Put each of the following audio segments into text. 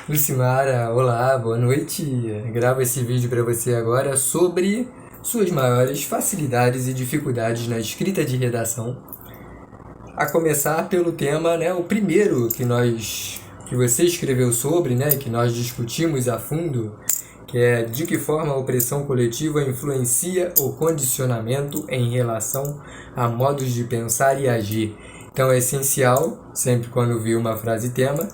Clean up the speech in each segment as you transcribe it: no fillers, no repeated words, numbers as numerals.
Lucimara, olá, boa noite. Gravo esse vídeo para você agora sobre suas maiores facilidades e dificuldades na escrita de redação. A começar pelo tema, o primeiro que você escreveu sobre, que nós discutimos a fundo, que é de que forma a opressão coletiva influencia o condicionamento em relação a modos de pensar e agir. Então é essencial, sempre quando vir uma frase tema,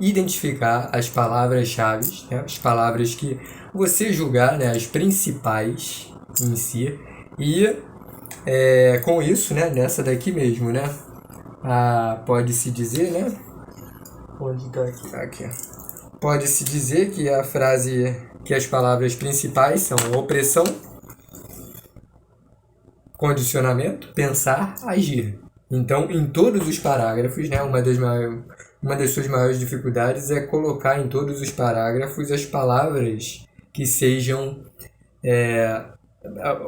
identificar as palavras-chave, as palavras que você julgar, as principais em si, e com isso, nessa daqui mesmo, pode-se dizer, onde está aqui? Pode-se dizer que a frase, que as palavras principais são opressão, condicionamento, pensar, agir. Então, em todos os parágrafos, uma das suas maiores dificuldades é colocar em todos os parágrafos as palavras que sejam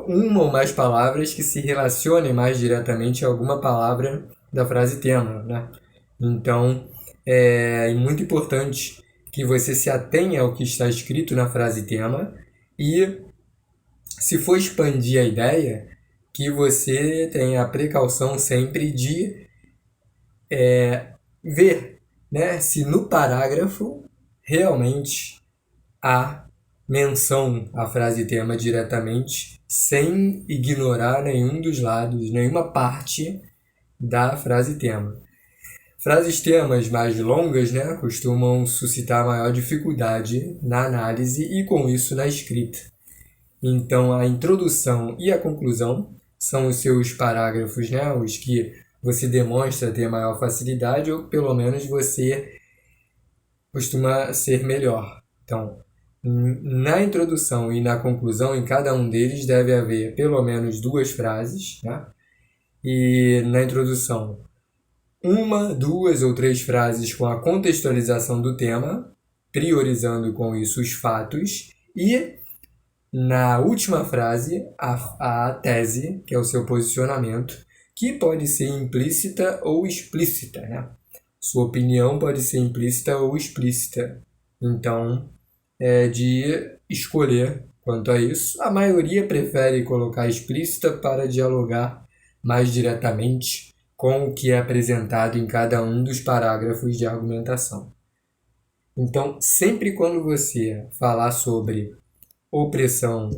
uma ou mais palavras que se relacionem mais diretamente a alguma palavra da frase tema, Então, é muito importante que você se atenha ao que está escrito na frase tema e, se for expandir a ideia, que você tenha a precaução sempre de ver, se no parágrafo realmente há menção à frase tema diretamente, sem ignorar nenhum dos lados, nenhuma parte da frase tema. Frases temas mais longas, costumam suscitar maior dificuldade na análise e com isso na escrita. Então, a introdução e a conclusão são os seus parágrafos, os que você demonstra ter maior facilidade ou pelo menos você costuma ser melhor. Então, na introdução e na conclusão, em cada um deles deve haver pelo menos duas frases, E na introdução, uma, duas ou três frases com a contextualização do tema, priorizando com isso os fatos, e na última frase, a tese, que é o seu posicionamento, que pode ser implícita ou explícita, Sua opinião pode ser implícita ou explícita. Então, é de escolher quanto a isso. A maioria prefere colocar explícita para dialogar mais diretamente com o que é apresentado em cada um dos parágrafos de argumentação. Então, sempre quando você falar sobre opressão,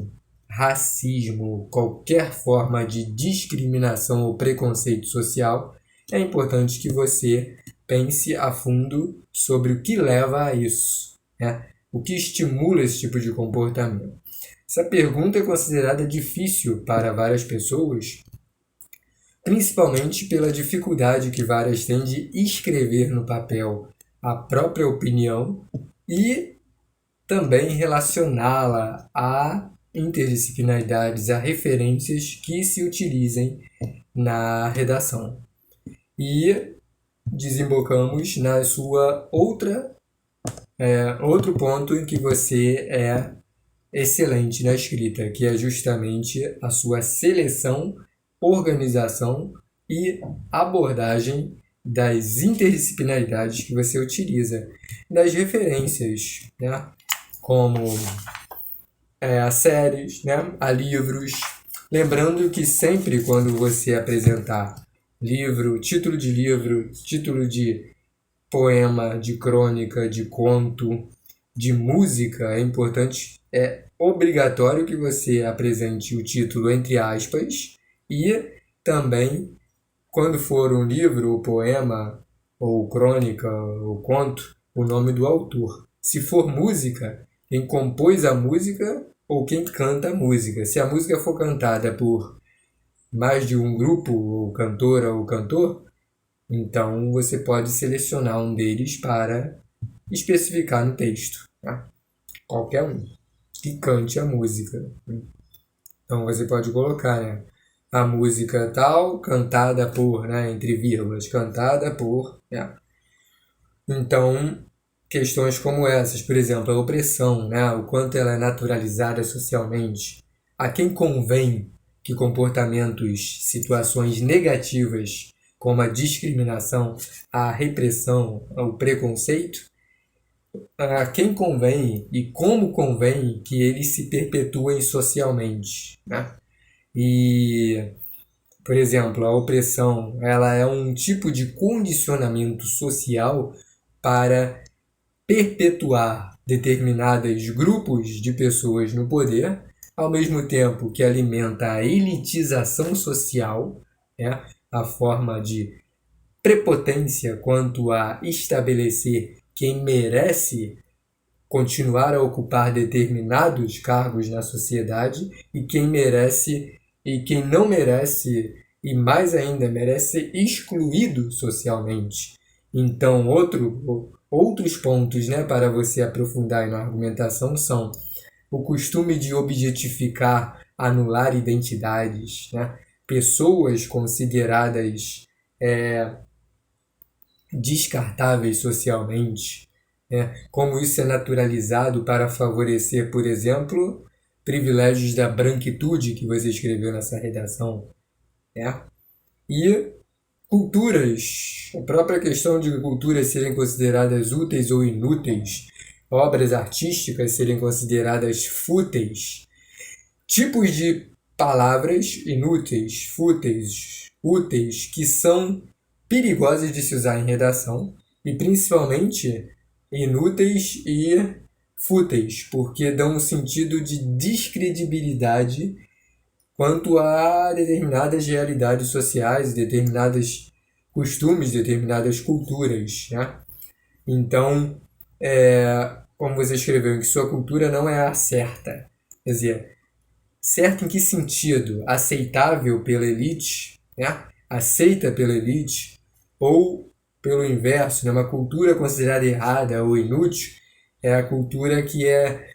racismo, qualquer forma de discriminação ou preconceito social, é importante que você pense a fundo sobre o que leva a isso, O que estimula esse tipo de comportamento. Essa pergunta é considerada difícil para várias pessoas, principalmente pela dificuldade que várias têm de escrever no papel a própria opinião e também relacioná-la a interdisciplinaridades, a referências que se utilizem na redação. E desembocamos na sua outro ponto em que você é excelente na escrita, que é justamente a sua seleção, organização e abordagem das interdisciplinaridades que você utiliza, das referências, como a séries, a livros. Lembrando que sempre quando você apresentar livro, título de poema, de crônica, de conto, de música, é importante, é obrigatório que você apresente o título entre aspas e também, quando for um livro, ou poema, ou crônica, ou conto, o nome do autor. Se for música, quem compôs a música ou quem canta a música. Se a música for cantada por mais de um grupo, ou cantora ou cantor, então você pode selecionar um deles para especificar no texto. Qualquer um que cante a música. Então você pode colocar a música tal, cantada por, entre vírgulas, cantada por. Então, questões como essas, por exemplo, a opressão, o quanto ela é naturalizada socialmente, a quem convém que comportamentos, situações negativas, como a discriminação, a repressão, o preconceito, a quem convém e como convém que eles se perpetuem socialmente, né? E, por exemplo, a opressão, ela é um tipo de condicionamento social para perpetuar determinados grupos de pessoas no poder, ao mesmo tempo que alimenta a elitização social, né? A forma de prepotência quanto a estabelecer quem merece continuar a ocupar determinados cargos na sociedade e quem merece e quem não merece e mais ainda merece ser excluído socialmente. Então, outros pontos, né, para você aprofundar na argumentação são o costume de objetificar, anular identidades, né? Pessoas consideradas descartáveis socialmente, né? Como isso é naturalizado para favorecer, por exemplo, privilégios da branquitude que você escreveu nessa redação, né? E culturas, a própria questão de culturas serem consideradas úteis ou inúteis, obras artísticas serem consideradas fúteis, tipos de palavras inúteis, fúteis, úteis, que são perigosas de se usar em redação e principalmente inúteis e fúteis, porque dão um sentido de descredibilidade quanto a determinadas realidades sociais, determinados costumes, determinadas culturas, né? Então, como você escreveu, que sua cultura não é a certa. Quer dizer, certo em que sentido? Aceitável pela elite, né? Aceita pela elite, ou pelo inverso, né? Uma cultura considerada errada ou inútil é a cultura que é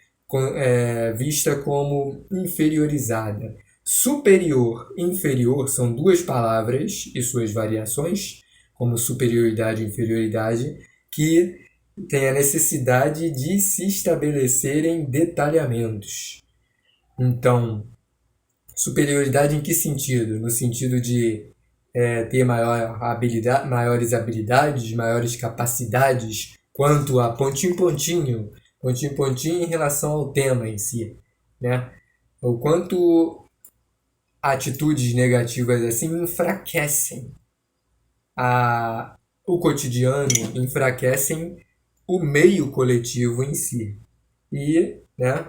vista como inferiorizada. Superior e inferior são duas palavras e suas variações, como superioridade e inferioridade, que têm a necessidade de se estabelecerem detalhamentos. Então, superioridade em que sentido? No sentido de ter maiores habilidades, maiores capacidades quanto a pontinho em relação ao tema em si, né? O quanto atitudes negativas assim enfraquecem o cotidiano, enfraquecem o meio coletivo em si. E, né,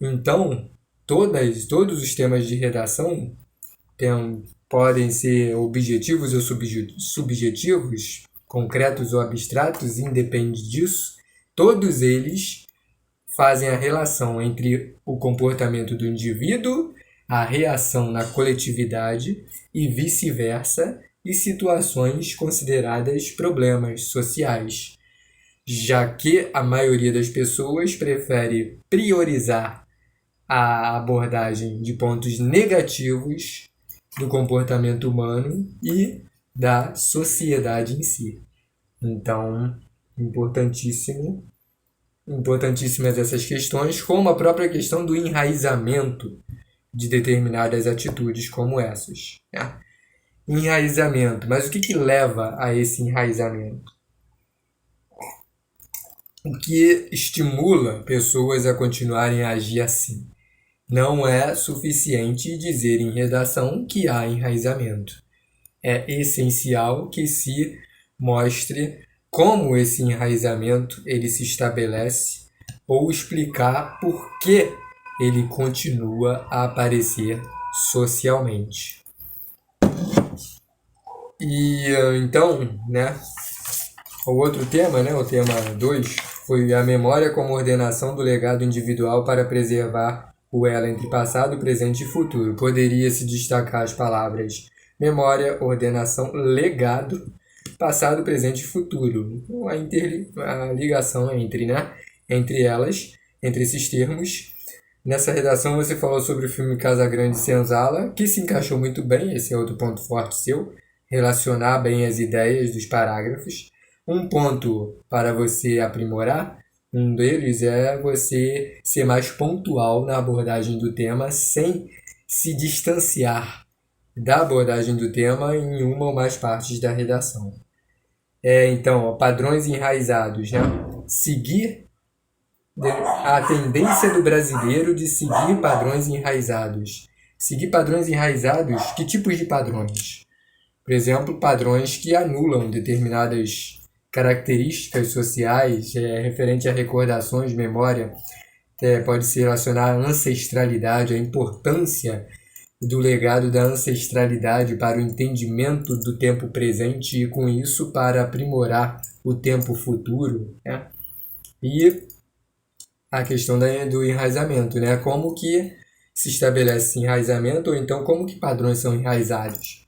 então, todos os temas de redação podem ser objetivos ou subjetivos, concretos ou abstratos, independe disso. Todos eles fazem a relação entre o comportamento do indivíduo, a reação na coletividade e vice-versa, e situações consideradas problemas sociais, já que a maioria das pessoas prefere priorizar a abordagem de pontos negativos do comportamento humano e da sociedade em si. Então, importantíssimas essas questões, como a própria questão do enraizamento de determinadas atitudes como essas, né? Enraizamento. Mas o que leva a esse enraizamento? O que estimula pessoas a continuarem a agir assim? Não é suficiente dizer em redação que há enraizamento. É essencial que se mostre como esse enraizamento ele se estabelece ou explicar por que ele continua a aparecer socialmente. E então, né, o outro tema, né, o tema 2, foi a memória como ordenação do legado individual para preservar o elo entre passado, presente e futuro. Poderia se destacar as palavras memória, ordenação, legado, passado, presente e futuro. A ligação entre elas, entre esses termos. Nessa redação você falou sobre o filme Casa Grande e Senzala, que se encaixou muito bem, esse é outro ponto forte seu, relacionar bem as ideias dos parágrafos. Um ponto para você aprimorar, um deles é você ser mais pontual na abordagem do tema sem se distanciar da abordagem do tema em uma ou mais partes da redação. Então, padrões enraizados, né? Seguir a tendência do brasileiro de seguir padrões enraizados. Seguir padrões enraizados, que tipos de padrões? Por exemplo, padrões que anulam determinadas características sociais, referente a recordações, memória, pode se relacionar à ancestralidade, à importância do legado da ancestralidade para o entendimento do tempo presente e, com isso, para aprimorar o tempo futuro, né? E a questão do enraizamento, né? Como que se estabelece esse enraizamento, ou então como que padrões são enraizados?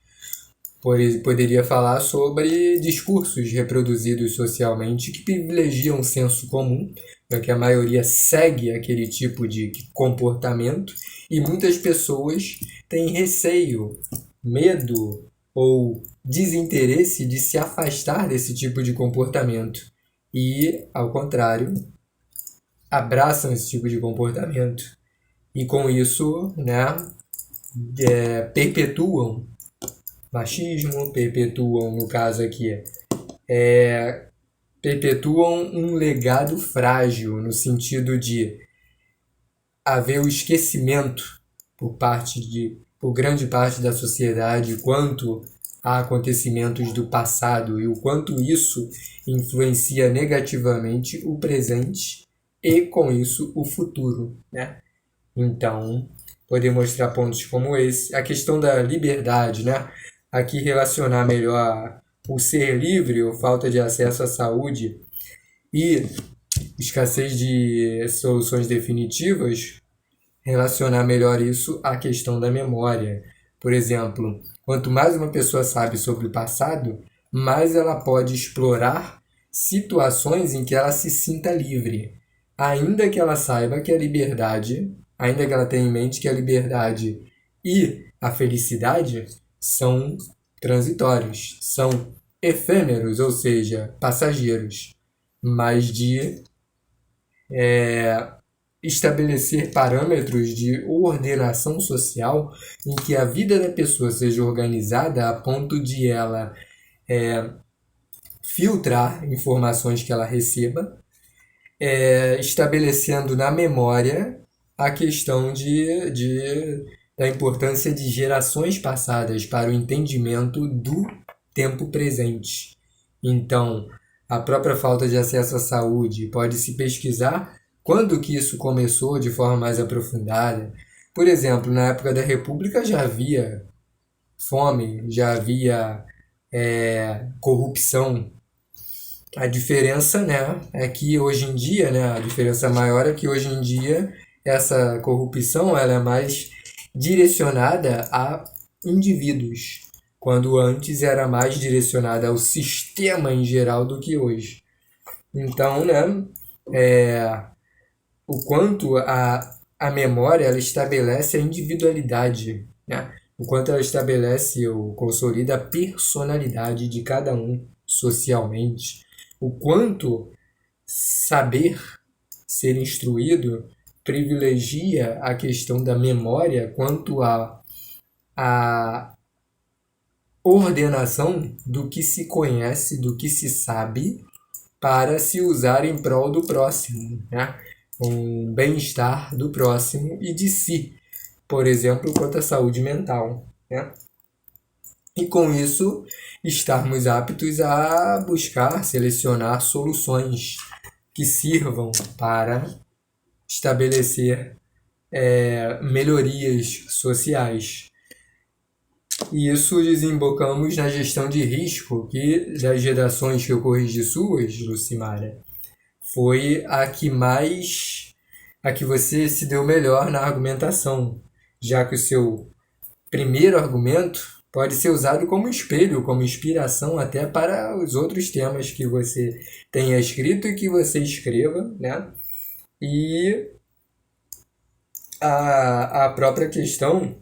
Poderia falar sobre discursos reproduzidos socialmente que privilegiam o senso comum, né, que a maioria segue aquele tipo de comportamento, e muitas pessoas têm receio, medo ou desinteresse de se afastar desse tipo de comportamento e, ao contrário, abraçam esse tipo de comportamento e, com isso, né, perpetuam machismo, perpetuam, no caso aqui, perpetuam um legado frágil, no sentido de haver o esquecimento por grande parte da sociedade quanto a acontecimentos do passado e o quanto isso influencia negativamente o presente e, com isso, o futuro, né? Então, poder mostrar pontos como esse. A questão da liberdade, né? Aqui relacionar melhor o ser livre ou falta de acesso à saúde e escassez de soluções definitivas, relacionar melhor isso à questão da memória. Por exemplo, quanto mais uma pessoa sabe sobre o passado, mais ela pode explorar situações em que ela se sinta livre, ainda que ela saiba que a liberdade, ainda que ela tenha em mente que a liberdade e a felicidade são transitórios, são efêmeros, ou seja, passageiros, mas de estabelecer parâmetros de ordenação social em que a vida da pessoa seja organizada a ponto de ela filtrar informações que ela receba, estabelecendo na memória a questão da importância de gerações passadas para o entendimento do tempo presente. Então, a própria falta de acesso à saúde pode-se pesquisar quando que isso começou de forma mais aprofundada. Por exemplo, na época da República já havia fome, já havia corrupção. A diferença, né, é que hoje em dia, né, a diferença maior é que hoje em dia essa corrupção ela é mais direcionada a indivíduos, quando antes era mais direcionada ao sistema em geral do que hoje. Então, né, o quanto a memória ela estabelece a individualidade, né? O quanto ela estabelece ou consolida a personalidade de cada um socialmente, o quanto saber, ser instruído, privilegia a questão da memória quanto a ordenação do que se conhece, do que se sabe, para se usar em prol do próximo, né? Um bem-estar do próximo e de si, por exemplo, quanto à saúde mental, né? E com isso, estarmos aptos a buscar, selecionar soluções que sirvam para estabelecer melhorias sociais. E isso desembocamos na gestão de risco, que das gerações que eu corrigi suas, Lucimara, foi a que você se deu melhor na argumentação, já que o seu primeiro argumento pode ser usado como espelho, como inspiração até para os outros temas que você tenha escrito e que você escreva, né? E a própria questão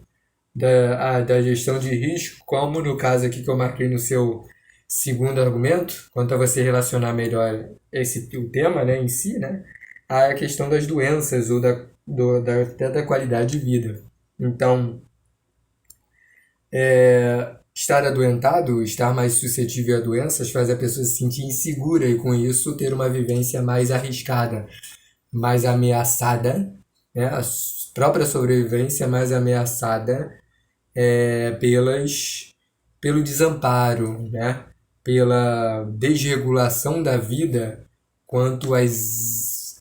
da gestão de risco, como no caso aqui que eu marquei no seu segundo argumento, quanto a você relacionar melhor o tema, né, em si, né, a questão das doenças ou até da qualidade de vida. Então, estar adoentado, estar mais suscetível a doenças faz a pessoa se sentir insegura e, com isso, ter uma vivência mais arriscada, mais ameaçada, né? A própria sobrevivência é mais ameaçada pelo desamparo, né? Pela desregulação da vida quanto às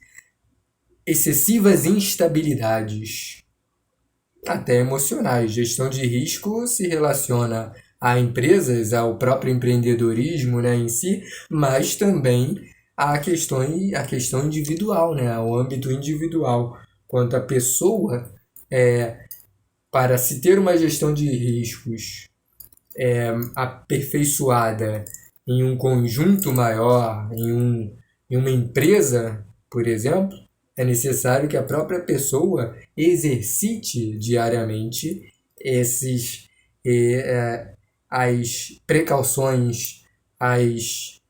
excessivas instabilidades, até emocionais. Gestão de risco se relaciona a empresas, ao próprio empreendedorismo, né, em si, mas também a questão individual, né, ao âmbito individual. Quanto a pessoa, para se ter uma gestão de riscos aperfeiçoada em um conjunto maior, em uma empresa, por exemplo, é necessário que a própria pessoa exercite diariamente esses, as precauções, as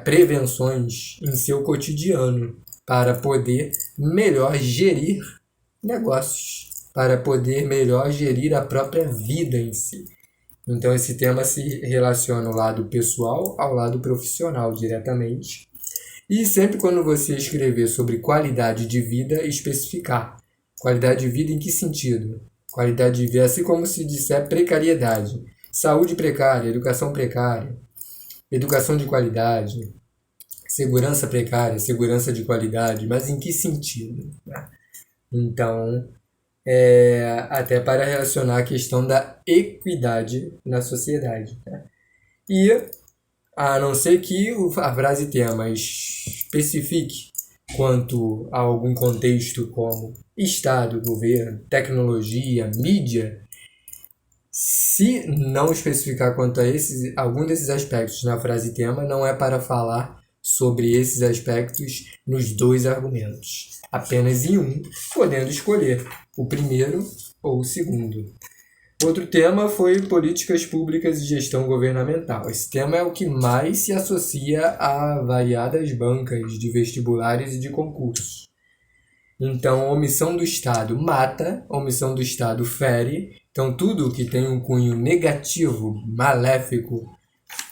prevenções em seu cotidiano para poder melhor gerir negócios, para poder melhor gerir a própria vida em si. Então esse tema se relaciona ao lado pessoal ao lado profissional diretamente. E sempre quando você escrever sobre qualidade de vida, especificar. Qualidade de vida em que sentido? Qualidade de vida, assim como se disser precariedade. Saúde precária, educação precária, educação de qualidade, segurança precária, segurança de qualidade, mas em que sentido? Então, até para relacionar a questão da equidade na sociedade. E, a não ser que a frase tema especifique quanto a algum contexto como Estado, governo, tecnologia, mídia, se não especificar quanto a algum desses aspectos na frase tema, não é para falar sobre esses aspectos nos dois argumentos, apenas em um, podendo escolher o primeiro ou o segundo. Outro tema foi políticas públicas e gestão governamental. Esse tema é o que mais se associa a variadas bancas de vestibulares e de concursos. Então, omissão do Estado mata, omissão do Estado fere. Então, tudo que tem um cunho negativo, maléfico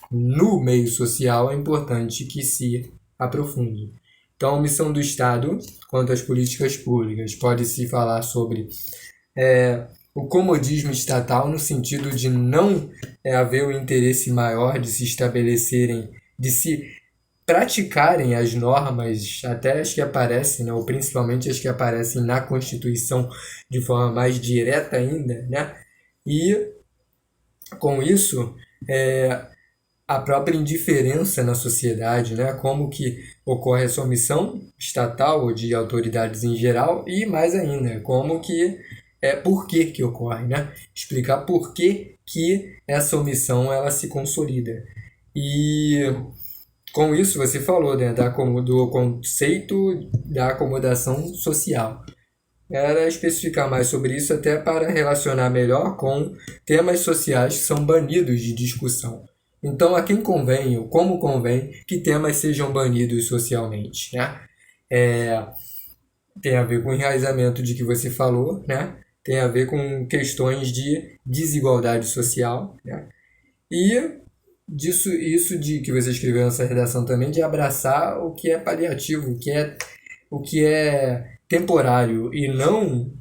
no meio social é importante que se aprofunde. Então, a omissão do Estado quanto às políticas públicas. Pode-se falar sobre o comodismo estatal no sentido de não haver o interesse maior de se estabelecerem, de se praticarem as normas, até as que aparecem, né, ou principalmente as que aparecem na Constituição de forma mais direta ainda, né? E com isso, a própria indiferença na sociedade, né? Como que ocorre essa omissão estatal ou de autoridades em geral e mais ainda, como que por que ocorre, né? Explicar por que essa omissão ela se consolida. E com isso você falou, né, do conceito da acomodação social. Era especificar mais sobre isso até para relacionar melhor com temas sociais que são banidos de discussão. Então, a quem convém ou como convém que temas sejam banidos socialmente, né? Tem a ver com o enraizamento de que você falou, né? Tem a ver com questões de desigualdade social, né? E isso de que você escreveu nessa redação também, de abraçar o que é paliativo, o que é temporário e não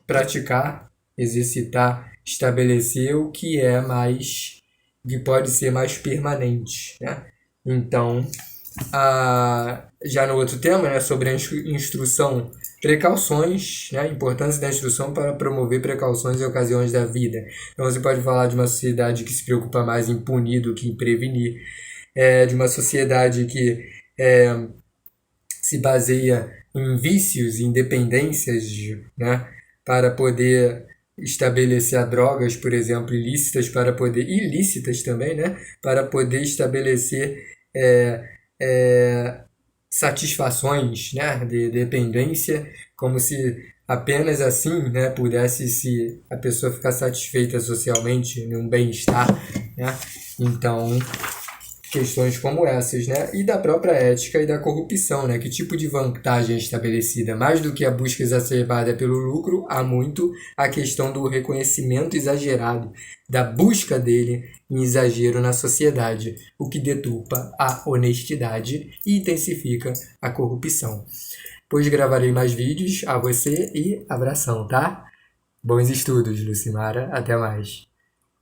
praticar, exercitar, estabelecer o que é mais, que pode ser mais permanente, né? Então, já no outro tema, né, sobre a instrução, precauções, né, a importância da instrução para promover precauções em ocasiões da vida. Então você pode falar de uma sociedade que se preocupa mais em punir do que em prevenir, de uma sociedade que se baseia em vícios, em dependências, né, para poder estabelecer drogas, por exemplo, ilícitas também, né, para poder estabelecer satisfações, né, de dependência, como se apenas assim, né, pudesse a pessoa ficar satisfeita socialmente, num bem-estar, né? Então, questões como essas, né? E da própria ética e da corrupção, né? Que tipo de vantagem é estabelecida? Mais do que a busca exacerbada pelo lucro, há muito a questão do reconhecimento exagerado, da busca dele em exagero na sociedade, o que deturpa a honestidade e intensifica a corrupção. pois gravarei mais vídeos. A você e abração, tá? Bons estudos, Lucimara. Até mais.